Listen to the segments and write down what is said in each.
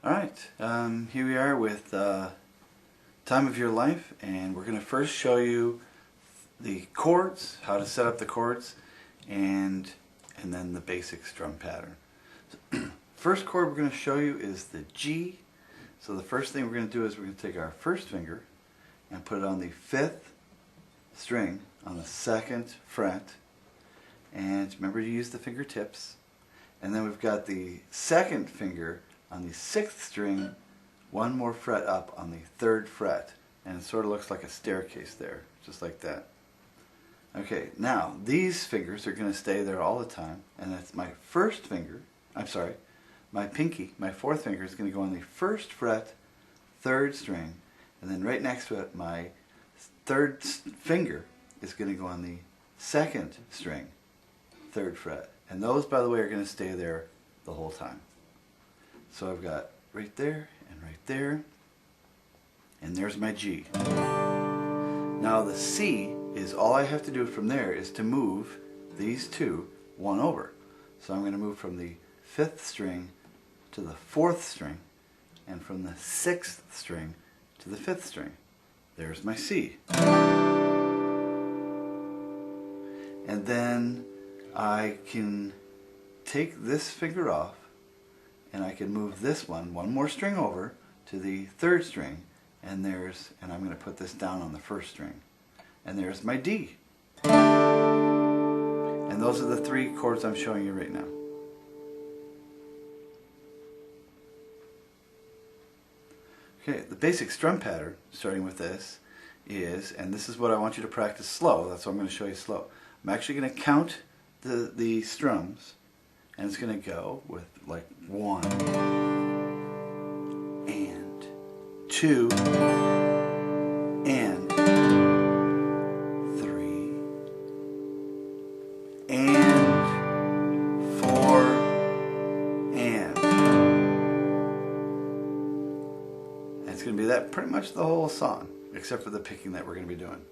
Alright, here we are with Time of Your Life, and we're going to first show you the chords, how to set up the chords, and then the basic strum pattern. First chord we're going to show you is the G. So the first thing we're going to do is we're going to take our first finger and put it on the 5th string on the 2nd fret, and remember to use the fingertips. And then we've got the 2nd finger on the 6th string, one more fret up on the 3rd fret, and it sort of looks like a staircase there, just like that. Okay, now these fingers are going to stay there all the time, and that's my first finger, my pinky, my 4th finger is going to go on the 1st fret, 3rd string, and then right next to it my 3rd finger is going to go on the 2nd string, 3rd fret. And those, by the way, are going to stay there the whole time. So I've got right there and right there, and there's my G. Now the C is all I have to do from there is to move these two one over. So I'm going to move from the 5th string to the 4th string, and from the 6th string to the 5th string. There's my C. And then I can take this finger off, and I can move this one more string over to the 3rd string, and I'm going to put this down on the 1st string, and there's my D. And those are the 3 chords I'm showing you right now. Okay, the basic strum pattern, starting with this, is, and this is what I want you to practice slow, that's what I'm going to show you slow. I'm actually going to count the strums, and it's going to go with like 1 and 2 and 3 and 4 and it's going to be that pretty much the whole song, except for the picking that we're going to be doing.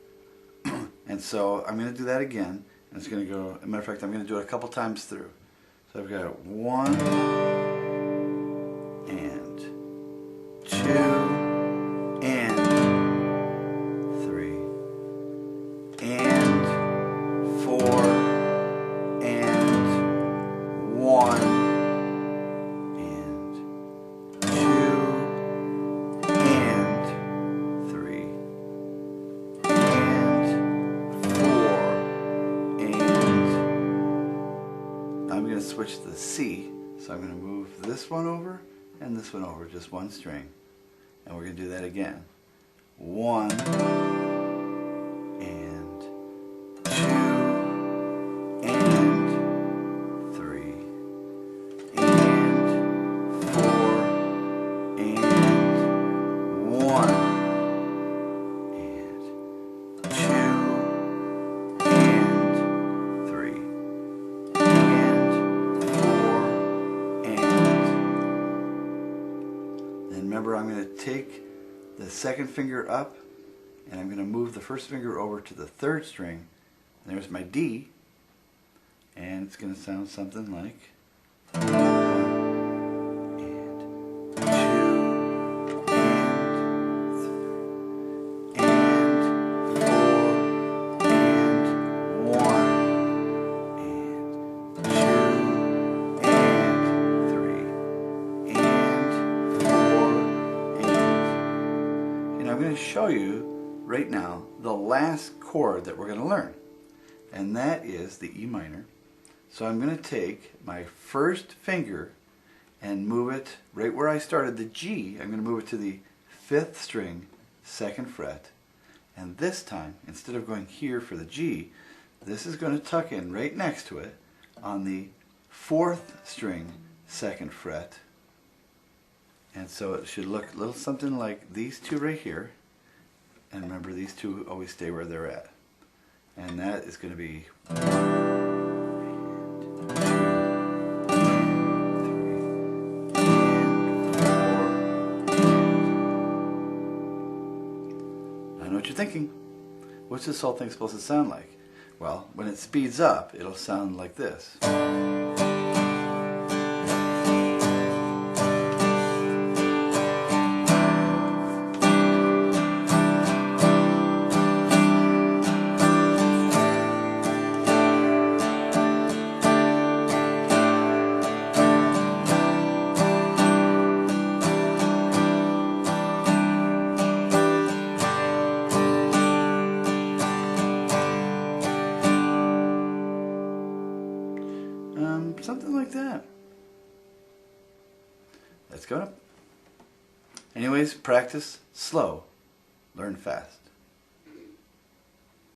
And so I'm going to do that again, and it's going to go, as a matter of fact, I'm going to do it a couple times through. So I've got 1 and 2 and 3 and 4 and 1 and 2 and 3 and 4 and I'm going to switch to the C, so I'm going to move this one over and this one over, just one string, and we're going to do that again. 1 and 2 and 3 and 4 and 1 and 2 and 3 and 4 and then remember, I'm going to take the 2nd finger up, and I'm going to move the 1st finger over to the 3rd string. And there's my D, and it's going to sound something like 1 and 2 and 4 and 1 and 2 and 3 and 4 and I'm going to show you right now the last chord that we're going to learn, and that is the E minor. So I'm going to take my 1st finger and move it right where I started the G. I'm going to move it to the 5th string, 2nd fret, and this time, instead of going here for the G, this is going to tuck in right next to it on the 4th string, 2nd fret. And so it should look a little something like these two right here. And remember, these two always stay where they're at. And that is going to be 1 and 2 and 3 and 4. I know what you're thinking. What's this whole thing supposed to sound like? Well, when it speeds up, it'll sound like this. that. That's good. Anyways, practice slow, learn fast.